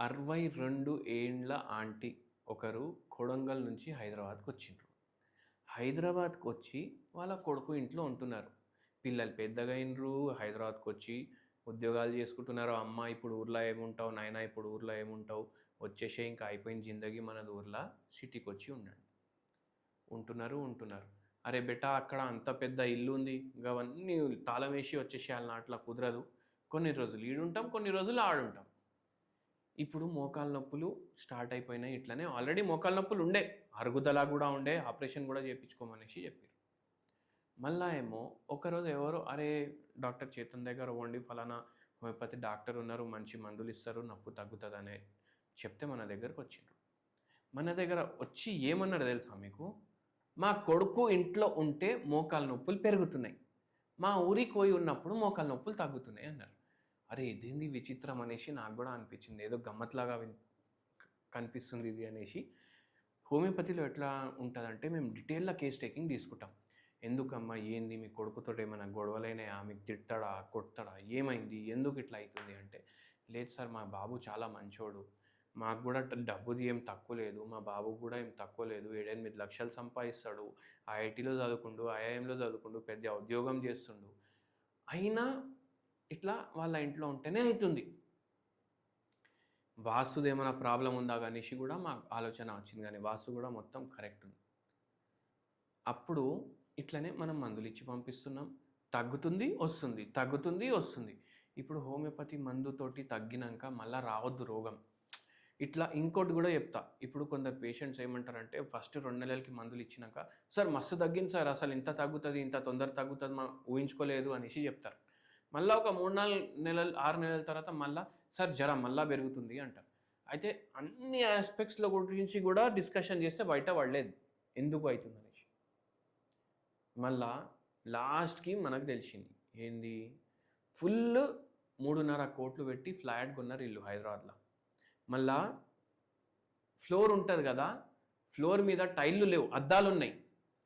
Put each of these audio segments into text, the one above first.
62 ఏండ్ల ఆంటీ ఒకరు కొడంగల్ నుంచి హైదరాబాద్కి వచ్చిండ్రు. హైదరాబాద్కి వచ్చి వాళ్ళ కొడుకు ఇంట్లో ఉంటున్నారు. పిల్లలు పెద్దగా అయినరు, హైదరాబాద్కి వచ్చి ఉద్యోగాలు చేసుకుంటున్నారు. అమ్మ ఇప్పుడు ఊర్లో ఏముంటావు, నాయన ఇప్పుడు ఊర్లో ఏముంటావు, వచ్చేసే ఇంకా అయిపోయిన జిందగీ మనది ఊర్లో, సిటీకి వచ్చి ఉండండి. ఉంటున్నారు. అరే బెటా అక్కడ అంత పెద్ద ఇల్లు ఉంది, ఇంకా అవన్నీ తాళం వేసి వచ్చేసేయాలి, అట్లా కుదరదు. కొన్ని రోజులు ఈడుంటాం, కొన్ని రోజులు ఆడుంటాం. ఇప్పుడు మోకాలు నొప్పులు స్టార్ట్ అయిపోయినాయి. ఇట్లనే ఆల్రెడీ మోకాలు నొప్పులు ఉండే, అరుగుదల కూడా ఉండే, ఆపరేషన్ కూడా చేయించుకోమనేసి చెప్పారు. మళ్ళా ఏమో ఒకరోజు ఎవరో అరే డాక్టర్ చేతన్ దగ్గర పోండి, ఫలానా హోమియోపతి డాక్టర్ ఉన్నారు, మంచి మందులు ఇస్తారు, నొప్పి తగ్గుతుంది అనే చెప్తే మన దగ్గరకు వచ్చిండ్రు. మన దగ్గర వచ్చి ఏమన్నాడు తెలుసా మీకు? మా కొడుకు ఇంట్లో ఉంటే మోకాలు నొప్పులు పెరుగుతున్నాయి, మా ఊరికి పోయి ఉన్నప్పుడు మోకాలు నొప్పులు తగ్గుతున్నాయి అన్నారు. అరే ఇదేంది విచిత్రం అనేసి నాకు కూడా అనిపించింది, ఏదో గమ్మత్లాగా కనిపిస్తుంది ఇది అనేసి. హోమియోపతిలో ఎట్లా ఉంటుందంటే మేము డీటెయిల్గా కేస్ టేకింగ్ తీసుకుంటాం. ఎందుకమ్మా, ఏంది, మీ కొడుకుతో ఏమైనా గొడవలైనా, మీకు తిడతాడా, కొడతాడా, ఏమైంది, ఎందుకు ఇట్లా అవుతుంది అంటే, లేదు సార్ మా బాబు చాలా మంచోడు, మాకు కూడా డబ్బుది ఏం తక్కువ లేదు, మా బాబుకు కూడా ఏం తక్కువ లేదు, 7-8 లక్షలు సంపాదిస్తాడు, ఐఐటీలో చదువుకుండు, ఐఐఎంలో చదువుకుండు, పెద్ద ఉద్యోగం చేస్తుండు, అయినా ఇట్లా వాళ్ళ ఇంట్లో ఉంటేనే అవుతుంది. వాస్తుది ఏమైనా ప్రాబ్లం ఉందా అనేసి కూడా మాకు ఆలోచన వచ్చింది, కానీ వాస్తు కూడా మొత్తం కరెక్ట్ ఉంది. అప్పుడు ఇట్లనే మనం మందులు ఇచ్చి పంపిస్తున్నాం, తగ్గుతుంది వస్తుంది, తగ్గుతుంది వస్తుంది. ఇప్పుడు హోమియోపతి మందుతోటి తగ్గినాక మళ్ళీ రావద్దు రోగం. ఇట్లా ఇంకోటి కూడా చెప్తా. ఇప్పుడు కొందరు పేషెంట్స్ ఏమంటారంటే ఫస్ట్ 2 నెలలకి మందులు ఇచ్చినాక, సార్ మస్తు తగ్గింది సార్, అసలు ఇంత తగ్గుతుంది, ఇంత తొందర తగ్గుతుంది మా ఊహించుకోలేదు అనేసి చెప్తారు. మళ్ళీ ఒక 3-4 నెలలు 6 నెలల తర్వాత మళ్ళీ సార్ జ్వరం మళ్ళీ పెరుగుతుంది అంటారు. అయితే అన్ని ఆస్పెక్ట్స్లో గురించి కూడా డిస్కషన్ చేస్తే బయట పడలేదు ఎందుకు అవుతుంది అనేసి. మళ్ళా లాస్ట్కి మనకు తెలిసింది ఏంది, ఫుల్ 3.5 కోట్లు పెట్టి ఫ్లాట్ కొన్నారు ఇల్లు హైదరాబాద్లో. మళ్ళా ఫ్లోర్ ఉంటుంది కదా, ఫ్లోర్ మీద టైళ్ళు లేవు, అద్దాలు ఉన్నాయి.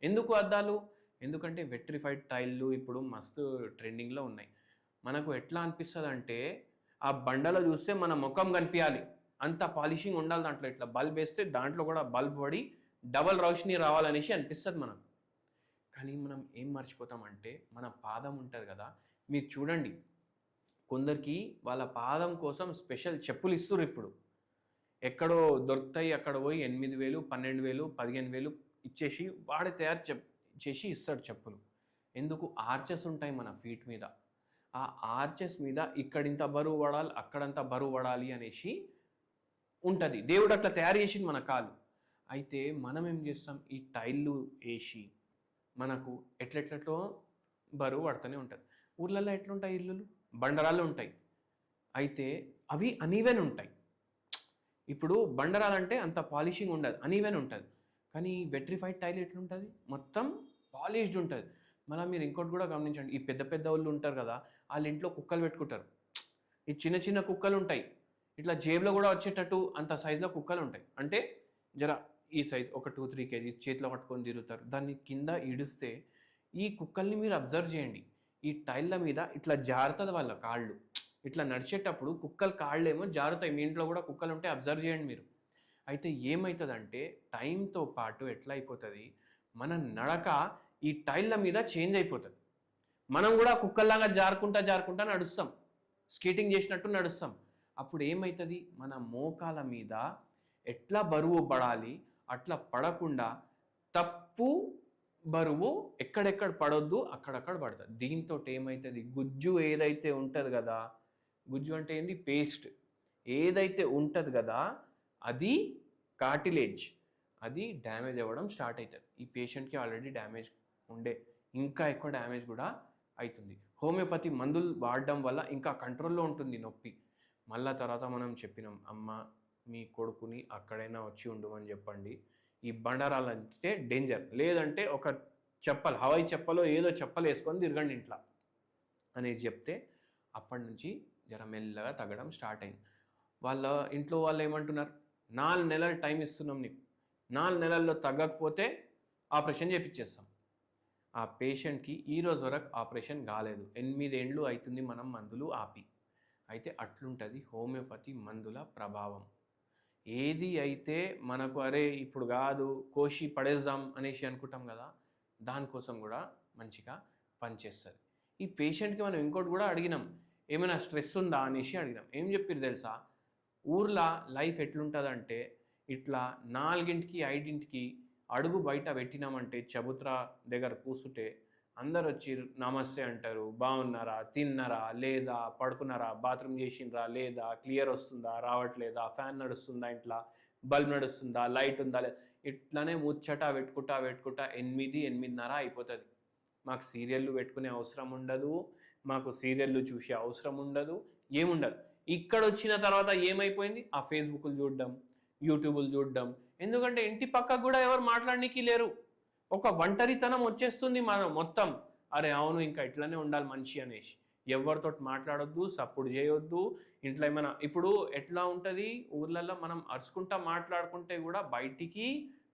ఎందుకు అద్దాలు? ఎందుకంటే వెట్రిఫైడ్ టైళ్ళు ఇప్పుడు మస్తు ట్రెండింగ్లో ఉన్నాయి. మనకు ఎట్లా అనిపిస్తుంది అంటే ఆ బండలో చూస్తే మన ముఖం కనిపించాలి, అంత పాలిషింగ్ ఉండాలి దాంట్లో. ఇట్లా బల్బ్ వేస్తే దాంట్లో కూడా బల్బ్ పడి డబల్ రోషనీ రావాలనేసి అనిపిస్తుంది మనకు. కానీ మనం ఏం మర్చిపోతామంటే మన పాదం ఉంటుంది కదా, మీరు చూడండి, కొందరికి వాళ్ళ పాదం కోసం స్పెషల్ చెప్పులు ఇస్తున్నారు. ఇప్పుడు ఎక్కడో దొరుకుతాయి, అక్కడ పోయి 8,000, 12,000, 15,000 ఇచ్చేసి వాడే తయారు చేసి ఇస్తాడు చెప్పులు. ఎందుకు? ఆర్చెస్ ఉంటాయి మన ఫీట్ మీద, ఆ ఆర్చెస్ మీద ఇక్కడింత బరువు పడాలి, అక్కడంత బరువు పడాలి అనేసి ఉంటుంది. దేవుడు అట్లా తయారు చేసింది మన కాలు. అయితే మనం ఏం చేస్తాం, ఈ టైళ్ళు వేసి మనకు ఎట్లెట్లట్లో బరువు పడుతూనే ఉంటుంది. ఊర్లలో ఎట్లుంటాయి ఇల్లులు, బండరాళ్ళు ఉంటాయి, అయితే అవి అనీవెన్ ఉంటాయి. ఇప్పుడు బండరాలంటే అంత పాలిషింగ్ ఉండదు, అనీవెన్ ఉంటుంది. కానీ వెట్రిఫైడ్ టైల్ ఎట్లుంటుంది, మొత్తం పాలిష్డ్ ఉంటుంది. మళ్ళీ మీరు ఇంకోటి కూడా గమనించండి, ఈ పెద్ద పెద్ద వాళ్ళు ఉంటారు కదా, వాళ్ళ ఇంట్లో కుక్కలు పెట్టుకుంటారు. ఈ చిన్న చిన్న కుక్కలు ఉంటాయి, ఇట్లా జేబులో కూడా వచ్చేటట్టు అంత సైజులో కుక్కలు ఉంటాయి. అంటే జర ఈ సైజ్ ఒక 2-3 kgs చేతిలో పట్టుకొని తిరుగుతారు. దాన్ని కింద ఇడిస్తే ఈ కుక్కల్ని మీరు అబ్జర్వ్ చేయండి, ఈ టైళ్ళ మీద ఇట్లా జారుతుంది వాళ్ళ కాళ్ళు. ఇట్లా నడిచేటప్పుడు కుక్కలు కాళ్ళేమో జారుతాయి. మీ ఇంట్లో కూడా కుక్కలు ఉంటే అబ్జర్వ్ చేయండి మీరు. అయితే ఏమవుతుందంటే టైంతో పాటు ఎట్లా అయిపోతుంది, మన నడక ఈ టైళ్ళ మీద చేంజ్ అయిపోతుంది. మనం కూడా కుక్కల్లాగా జారుకుంటా నడుస్తాం, స్కేటింగ్ చేసినట్టు నడుస్తాం. అప్పుడు ఏమవుతుంది, మన మోకాల మీద ఎట్లా బరువు పడాలి అట్లా పడకుండా తప్పు బరువు ఎక్కడెక్కడ పడొద్దు అక్కడక్కడ పడుతుంది. దీంతో ఏమవుతుంది, గుజ్జు ఏదైతే ఉంటుంది కదా, గుజ్జు అంటే ఏంది, పేస్ట్ ఏదైతే ఉంటుంది కదా, అది కార్టిలేజ్, అది డ్యామేజ్ అవ్వడం స్టార్ట్ అవుతుంది. ఈ పేషెంట్కి ఆల్రెడీ డ్యామేజ్ ఉండే, ఇంకా ఎక్కువ డ్యామేజ్ కూడా అవుతుంది. హోమియోపతి మందులు వాడడం వల్ల ఇంకా కంట్రోల్లో ఉంటుంది నొప్పి. మళ్ళా తర్వాత మనం చెప్పినాం, అమ్మ మీ కొడుకుని అక్కడైనా వచ్చి ఉండమని చెప్పండి, ఈ బండారాలంటే డేంజర్, లేదంటే ఒక చెప్పలు, హవాయి చెప్పలో ఏదో చెప్పలు వేసుకొని తిరగండి ఇంట్లో అనేసి చెప్తే అప్పటి నుంచి జర మెల్లగా తగ్గడం స్టార్ట్ అయింది. వాళ్ళ ఇంట్లో వాళ్ళు ఏమంటున్నారు, 4 నెలలు టైం ఇస్తున్నాం నీకు, 4 నెలల్లో తగ్గకపోతే ఆపరేషన్ చేయించేస్తాం. ఆ పేషెంట్కి ఈరోజు వరకు ఆపరేషన్ కాలేదు, 8 ఏళ్ళు అవుతుంది మనం మందులు ఆపి. అయితే అట్లుంటుంది హోమియోపతి మందుల ప్రభావం. ఏది అయితే మనకు అరే ఇప్పుడు కాదు కోసి పడేద్దాం అనేసి అనుకుంటాం కదా, దానికోసం కూడా మంచిగా పనిచేస్తుంది. ఈ పేషెంట్కి మనం ఇంకోటి కూడా అడిగినాం, ఏమైనా స్ట్రెస్ ఉందా అనేసి అడిగినాం. ఏం చెప్పారు తెలుసా, ఊర్లో లైఫ్ ఎట్లుంటుందంటే ఇట్లా 4కి 5కి అడుగు బయట పెట్టినామంటే చబుత్రా దగ్గర కూర్చుంటే అందరు వచ్చి నమస్తే అంటారు, బాగున్నారా, తిన్నారా లేదా, పడుకున్నారా, బాత్రూమ్ చేసిండ్రా లేదా, క్లియర్ వస్తుందా రావట్లేదా, ఫ్యాన్ నడుస్తుందా, ఇంట్లో బల్బ్ నడుస్తుందా, లైట్ ఉందా లేదా, ఇట్లానే ముచ్చట పెట్టుకుంటా 8-8:30 అయిపోతుంది. మాకు సీరియళ్ళు పెట్టుకునే అవసరం ఉండదు, మాకు సీరియళ్ళు చూసే అవసరం ఉండదు, ఏముండదు. ఇక్కడ వచ్చిన తర్వాత ఏమైపోయింది, ఆ ఫేస్బుక్లు చూడడం, యూట్యూబ్లు చూడడం. ఎందుకంటే ఇంటి పక్కకు కూడా ఎవరు మాట్లాడడానికి లేరు, ఒక ఒంటరితనం వచ్చేస్తుంది మనం మొత్తం. అరే అవును ఇంకా ఇట్లానే ఉండాలి మనిషి అనేసి, ఎవరితో మాట్లాడొద్దు, సప్పుడు చేయొద్దు. ఇంట్లో ఏమైనా ఇప్పుడు ఎట్లా ఉంటుంది ఊర్లలో, మనం అరుచుకుంటా మాట్లాడుకుంటే కూడా బయటికి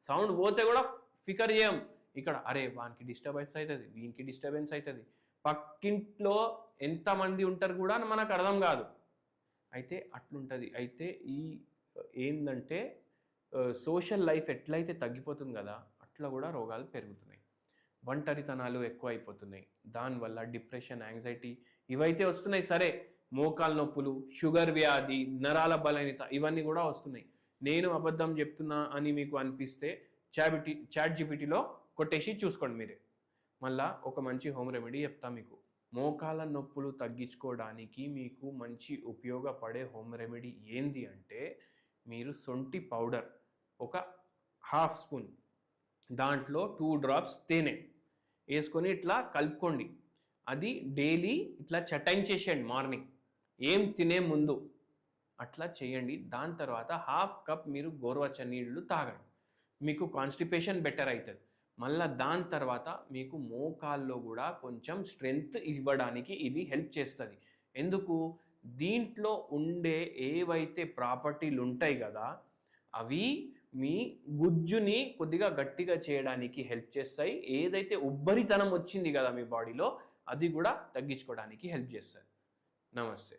సౌండ్ పోతే కూడా ఫికర్ చేయం. ఇక్కడ అరే వానికి డిస్టర్బెన్స్ అవుతుంది, వీనికి డిస్టర్బెన్స్ అవుతుంది, పక్కింట్లో ఎంతమంది ఉంటారు కూడా మనకు అర్థం కాదు. అయితే అట్లుంటుంది. అయితే ఈ ఏంటంటే సోషల్ లైఫ్ ఎట్లయితే తగ్గిపోతుంది కదా, అట్లా కూడా రోగాలు పెరుగుతున్నాయి, ఒంటరితనాలు ఎక్కువ అయిపోతున్నాయి. దానివల్ల డిప్రెషన్, యాంగ్జైటీ ఇవైతే వస్తున్నాయి. సరే, మోకాలు నొప్పులు, షుగర్ వ్యాధి, నరాల బలహీనత ఇవన్నీ కూడా వస్తున్నాయి. నేను అబద్ధం చెప్తున్నా అని మీకు అనిపిస్తే చాట్‌జీపీటీలో కొట్టేసి చూసుకోండి మీరే. మళ్ళా ఒక మంచి హోమ్ రెమెడీ చెప్తా మీకు. మోకాల నొప్పులు తగ్గించుకోవడానికి మీకు మంచి ఉపయోగపడే హోమ్ రెమెడీ ఏంది అంటే, మీరు సొంటి పౌడర్ ఒక 1/2 స్పూన్, దాంట్లో 2 డ్రాప్స్ తేనె వేసుకొని ఇట్లా కలుపుకోండి. అది డైలీ ఇట్లా చటాయించేసేయండి మార్నింగ్ ఏం తినే ముందు, అట్లా చేయండి. దాని తర్వాత 1/2 కప్ మీరు గోరువెచ్చని నీళ్ళు తాగండి, మీకు కాన్స్టిపేషన్ బెటర్ అవుతుంది. మళ్ళీ దాని తర్వాత మీకు మోకాల్లో కూడా కొంచెం స్ట్రెంగ్త్ ఇవ్వడానికి ఇది హెల్ప్ చేస్తుంది. ఎందుకు, దీంట్లో ఉండే ఏవైతే ప్రాపర్టీలు ఉంటాయి కదా, అవి మీ గుజ్జుని కొద్దిగా గట్టిగా చేయడానికి హెల్ప్ చేస్తాయి. ఏదైతే ఉబ్బరితనం వచ్చింది కదా మీ బాడీలో, అది కూడా తగ్గించుకోవడానికి హెల్ప్ చేస్తుంది. నమస్తే.